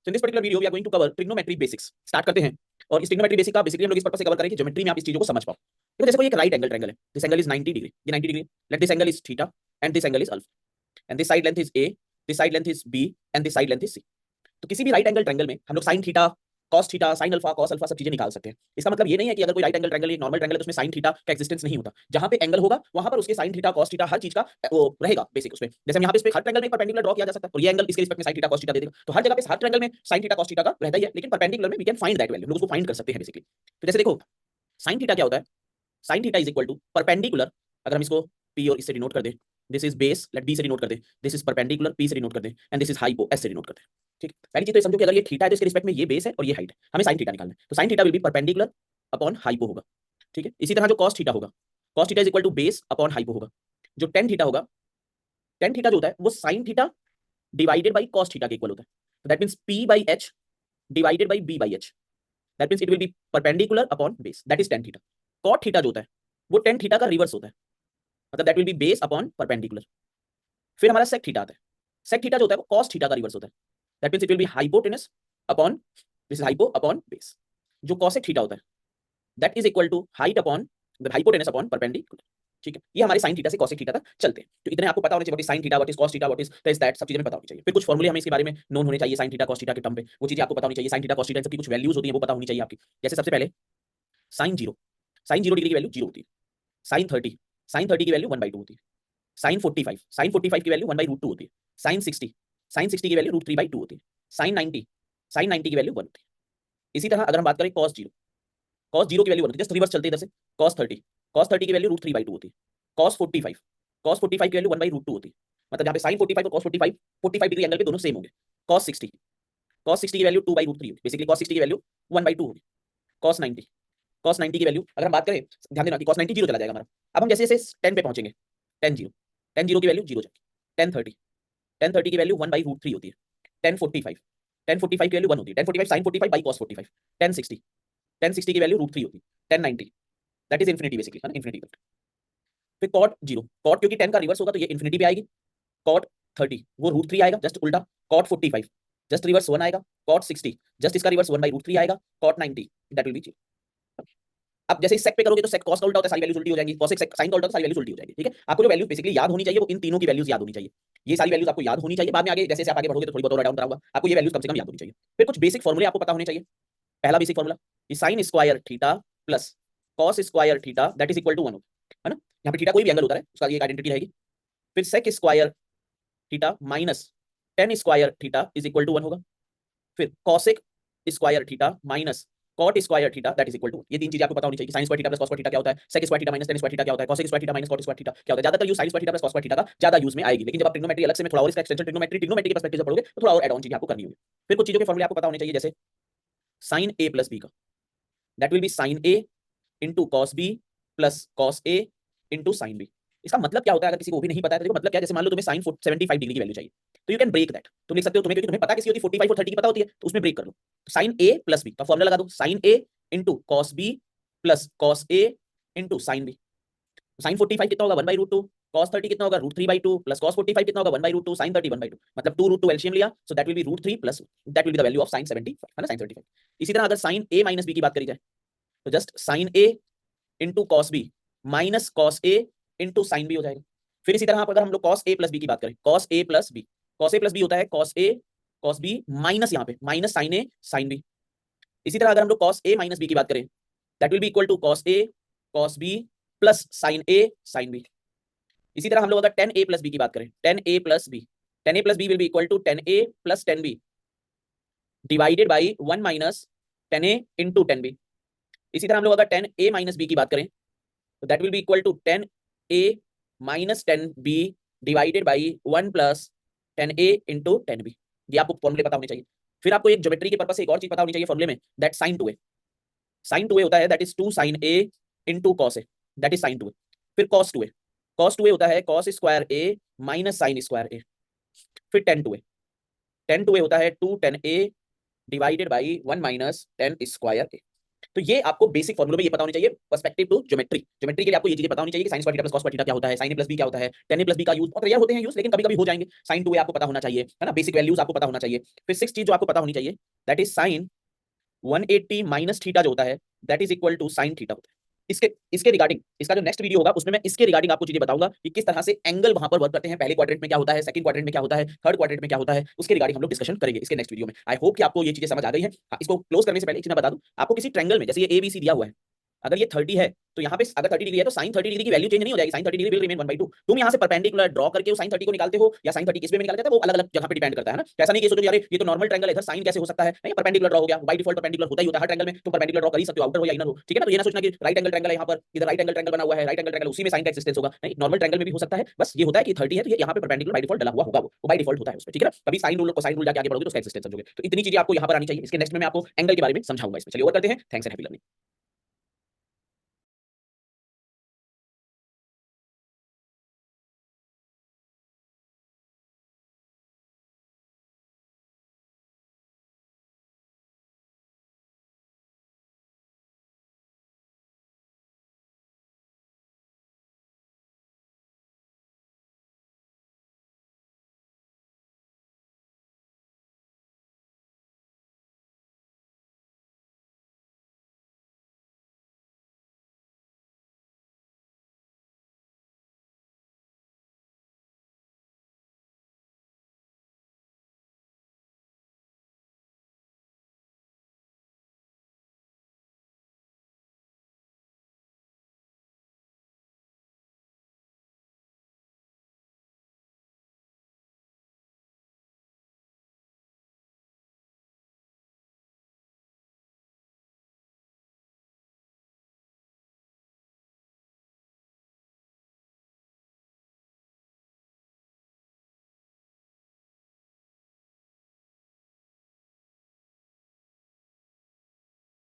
So in this particular video we are going to cover trigonometry basics. Start करते हैं। और इस trigonometry basic का बेसिकली हम लोग इस पर्पस से कवर करेंगे ज्योमेट्री में आप इस चीजों को समझ पाओ। देखो जैसे कोई एक राइट एंगल ट्रायंगल है, दिस एंगल इज 90 डिग्री, ये 90 degree, let this angle is theta and this angle is alpha and this side length is a, this side length is b and this side length is c. तो किसी भी right angle triangle में हम लोग sine theta, cos theta, sine alpha, cos alpha सब चीजें निकाल सकते हैं। इसका मतलब ये नहीं है कि अगर कोई राइट एंगल ट्रायंगल एक नॉर्मल ट्रायंगल है तो उसमें साइन थीटा का एक्जिस्टेंस नहीं होता। जहां पे एंगल होगा वहां पर उसके साइन थीटा, कॉस थीटा हर चीज का वो रहेगा बेसिक उसमें। जैसे हम यहाँ पे इस पे हर ट्रायंगल में परपेंडिकुलर ड्रॉ किया जा सकता है और ये एंगल इसके रिस्पेक्ट में साइन थीटा, कॉस थीटा दे देगा। तो हर जगह पे हर ट्रायंगल में साइन थीटा, कॉस थीटा का रहता ही है, लेकिन परपेंडिकुलर में we can find that value, हम लोग उसको फाइंड कर सकते हैं बेसिकली। तो जैसे देखो साइन थीटा क्या होता है, sine theta is equal to perpendicular, अगर हम इसको पी और इससे डिनोट कर दें, this is base, let b से डिनोट कर दें, दिस इज परपेंडिकुलर, पी से डिनोट कर दें and this is hypo, s से डिनोट कर दें। ठीक, पहली चीज तो समझो कि अगर ये थीटा है तो इसके रिस्पेक्ट में ये बेस है और ये हाइट है, हमें साइन थीटा निकालना है। तो sine theta will be perpendicular upon hypo होगा। ठीक है, इसी तरह जो कॉस थीटा होगा, cos theta is equal to base upon hypo होगा। जो टेन थीटा होगा, टेन थीटा जो होता है वो sine theta divided by cos theta के इक्वल होता है। तो that means p by h divided by b by h, that means it will be perpendicular upon base, that is tan theta. Cot theta जो होता है वो tan theta का reverse होता है, मतलब that will B base upon perpendicular. फिर हमारा सेक थीटा आता है, सेक थीटा जो होता है वो कॉस थीटा का रिवर्स होता है, that means it will be hypotenuse upon, this is hypo upon base. जो कॉसेक थीटा होता है that is equal to height upon hypotenuse upon perpendicular. ठीक है, ये हमारे साइन थीटा से कॉसेक थीटा तक चलते हैं। तो इतने आपको पता होने चाहिए, what is sine theta, what is cos theta, what is this that, सब चीजें हमें पता होनी चाहिए। फिर कुछ फॉर्मूले हमें इसके बारे में नोन होने चाहिए, साइन थीटा, कॉस थीटा के टर्म पे वो चीजें आपको पता होनी चाहिए। साइन थीटा, कॉस थीटा सबकी कुछ वैल्यूज होती है वो पता होनी चाहिए आपकी। जैसे सबसे पहले sine zero, sine zero degree की वैल्यू जीरो होती है। साइन 30, साइन 30 की वैल्यू 1/2 होती है। साइन 45, साइन 45 की वैल्यू 1/√2 होती है। साइन 60, साइन 60 की वैल्यू √3/2 होती है। साइन 90, साइन 90 की वैल्यू 1 होती है। इसी तरह अगर हम बात करें कॉस जीरो, कॉस जीरो की वैल्यू 1 होती है, जस्ट रिवर्स चलते हैं इधर से। कॉस 30, कॉस 30 की वैल्यू √3/2 होती है। कॉस 45, कॉस 45 की वैल्यू 1/√2 होती है। मतलब जहाँ पे साइन 45 और कॉस 45 45 डिग्री एंगल पे दोनों सेम होंगे। कॉस 60, कॉस 60 की वैल्यू 2/√3 होगी, बेसिकली कॉस 60 की वैल्यू 1/2 होगी। कॉस 90, कॉस 90 की वैल्यू अगर हम बात करें, ध्यान देना कि कॉस 90 जीरो चला जाएगा हमारा। अब हम जैसे जैसे 10 पे पहुंचेंगे, 10 जीरो, 10 जीरो की वैल्यू जीरो जाएगी। 1030, 1030 की वैल्यू 1/√3 होती है। 1045, 1045 की वैल्यू 1 होती है। 1045 साइन 45 बाई कॉस 45। 1060, 1060 की वैल्यू √3 होती है। 1090 दैट इज इन्फिनिटी बेसिकली, है ना, इन्फिनिटी। फिर कॉट जीरो, कॉट क्योंकि 10 का रिवर्स होगा तो ये इन्फिनिटी पे आएगी। कॉट 30 वो √3 आएगा, जस्ट उल्टा। कॉट 45 जस्ट रिवर्स 1 आएगा। कॉट 60 जस्ट इसका रिवर्स 1/√3 आएगा। Cot 90 that will be zero. अब जैसे इस सेक पे करोगे तो सेक कॉस का उल्टा होता है, सारी वैल्यूज उल्टी हो जाएंगी। कॉसेक सेक साइन का उल्टा होता है, सारी वैल्यूज उल्टी हो जाएगी। ठीक है, आपको जो वैल्यूज बेसिकली याद होनी चाहिए वो इन तीनों की वैल्यूज याद होनी चाहिए। ये सारी वैल्यूज आपको याद होनी चाहिए, बाद में आगे जैसे आप आगे बढ़ोगे तो थोड़ी बहुत और डाउन कराऊंगा, आपको ये वैल्यूज कम से कम याद होनी चाहिए। फिर कुछ बेसिक फॉर्मूले आपको पता होने चाहिए। पहला basic formula, sine square theta plus cos square theta that is equal to 1 है ना। यहाँ पे थीटा कोई भी एंगल होता है उसका एक आइडेंटिटी रहेगी। फिर sec square theta minus tan square theta is equal to 1 होगा। फिर cosec square theta minus cot square theta that is equal to, ये तीन चीजें आपको पता होनी चाहिए। Sine square theta plus cos square theta क्या होता है, sec square theta minus tan square theta क्या होता है, cosec square theta minus cot square theta क्या होता है। ज्यादातर use sine square theta plus cos square theta का ज्यादा यूज में आएगी, लेकिन जब आप ट्रिग्नोमेट्री अलग से में थोड़ा और इसका एक्सटेंशन ट्रिग्नोमेट्री के पर्सपेक्टिव से पढ़ोगे तो थोड़ा और एड ऑन चीजें आपको करनी होगी। फिर कुछ चीजों के फॉर्मूले आपको पता होने चाहिए, जैसे साइन ए प्लस बी का that will be sine A into cos B plus cos A into sine b. इसका मतलब क्या होता है अगर किसी को भी नहीं पता है तो देखो मतलब क्या है, जैसे मान लो तुम्हें साइन 75 डिग्री की वैल्यू चाहिए तो यू कैन ब्रेक दैट, तुम लिख सकते हो, तुम्हें क्योंकि तुम्हें पता किसी होती है 45 और 30 की पता होती है तो उसमें ब्रेक कर लो। साइन ए प्लस बी का फॉर्मूला लगा दो, साइन ए into cos B plus cos ए इंटू साइन बी। साइन 45 कितना होगा 1/√2, कॉस 30 कितना होगा √3/2 प्लस कॉस 45 कितना होगा 1/√2, साइन 30 1/2, मतलब 2√2 एलसीएम लिया, so that will B √3 plus that will be the value of sine 75 है ना, साइन 75। इसी तरह अगर साइन ए माइनस बी की बात करी जाए तो जस्ट साइन ए into cos B minus cos ए इंटू साइन बी हो जाएगा। फिर इसी तरह अगर हम लोग कॉस ए प्लस बी की बात करें, cos A plus B, cos A plus B होता है cos a cos B minus यहाँ पे minus sign a sine b. इसी तरह अगर हम लोग कॉस ए माइनस बी की बात करें that will be equal to cos a cos B plus sine a sine b. इसी तरह हम लोग अगर टेन ए प्लस बी की बात करें, tan a plus b, tan a plus b will be equal to tan a plus tan b divided by 1 minus tan a into tan b. इसी तरह हम लोग अगर टेन ए माइनस बी की बात करें तो that will be equal to tan a minus tan b divided by 1 plus tan a into tan b. ये आपको फॉर्मूले पता होने चाहिए। फिर आपको एक ज्योमेट्री के पर्पस से एक और चीज पता होनी चाहिए फॉर्मूले में, that sine 2a, sign 2a होता है that is 2 sine a into cos A, that is sine 2a। फिर कॉस 2a, कॉस 2a होता है cos square A minus sine square A. फिर टेन 2a, टेन 2a होता है 2 tan A divided by 1 minus tan square A. तो ये आपको basic फॉर्मूले में ये पता होनी चाहिए पर्सपेक्टिव टू ज्योमेट्री। ज्योमेट्री के लिए आपको ये चीजें पता होनी चाहिए कि sign square theta plus cos square theta क्या होता है, साइन ए प्लस बी क्या होता है, टेन ए प्लस बी का यूज बहुत रेयर होते हैं यूज, लेकिन कभी कभी हो जाएंगे। साइन 2a आपको पता होना चाहिए, है ना, बेसिक वैल्यूज आपको पता होना चाहिए। फिर सिक्स चीज जो आपको पता होनी चाहिए, that is sine 180 minus theta जो होता है that is equal to sine theta होता है। इसके रिगार्डिंग इसका जो नेक्स्ट वीडियो होगा उसमें मैं इसके रिगार्डिंग आपको चीजें बताऊंगा कि किस तरह से एंगल वहां पर वर्क करते हैं, पहले क्वाड्रेंट में क्या होता है, सेकंड क्वाड्रेंट में क्या होता है, थर्ड क्वाड्रेंट में क्या होता है, उसके रिगार्डिंग हम लोग डिस्कशन करेंगे इसके नेक्स्ट वीडियो में। आई होप कि आपको ये चीजें समझ आ गई है। हाँ, इसको क्लोज करने से पहले एक चीज मैं बता दूं आपको, किसी ट्रायंगल में जैसे ये ABC दिया हुआ है, अगर ये 30 है तो यहाँ पे अगर 30 डिग्री है तो साइन 30 डिग्री की वैल्यू चेंज नहीं हो जाएगी, साइन 30 डिग्री विल रिमेन 1/2। तुम यहाँ से परपेंडिकुलर ड्रॉ करके साइन 30 को निकालते हो या साइन 30 किस में निकालते हो, वो अलग अलग जगह पे डिपेंड करता है ना। ऐसा नहीं कि सोचो यार ये तो नॉर्मल ट्रायंगल है, इधर साइन कैसे हो सकता है, नहीं, परपेंडिकुलर ड्रॉ हो गया, बाय डिफॉल्ट परपेंडिकुलर होता ही होता है हर ट्रायंगल में, तुम परपेंडिकुलर ड्रॉ कर ही सकते हो, आउटर हो या इनर हो, ठीक है ना। तो ये ना सोचना कि राइट एंगल ट्रायंगल है यहाँ पर, इधर राइट एंगल ट्रायंगल बना हुआ है, राइट एंगल ट्रायंगल उसी में साइन का एक्सिस्टेंस होगा, नहीं, नॉर्मल ट्रायंगल में भी हो सकता है। बस ये होता है कि 30 है तो ये यहाँ पे परपेंडिकुलर बाय डिफॉल्ट डला हुआ होगा, वो बाय डिफॉल्ट होता है उसमें, ठीक है ना। कभी साइन रूल को साइन रूल जाके आगे बढ़ोगे तो उसका एक्सिस्टेंस समझोगे। तो इतनी चीजें आपको यहाँ पर आनी चाहिए। इसके नेक्स्ट में मैं आपको एंगल के बारे में समझाऊंगा इसमें। चलिए और करते हैं। Thanks and happy learning.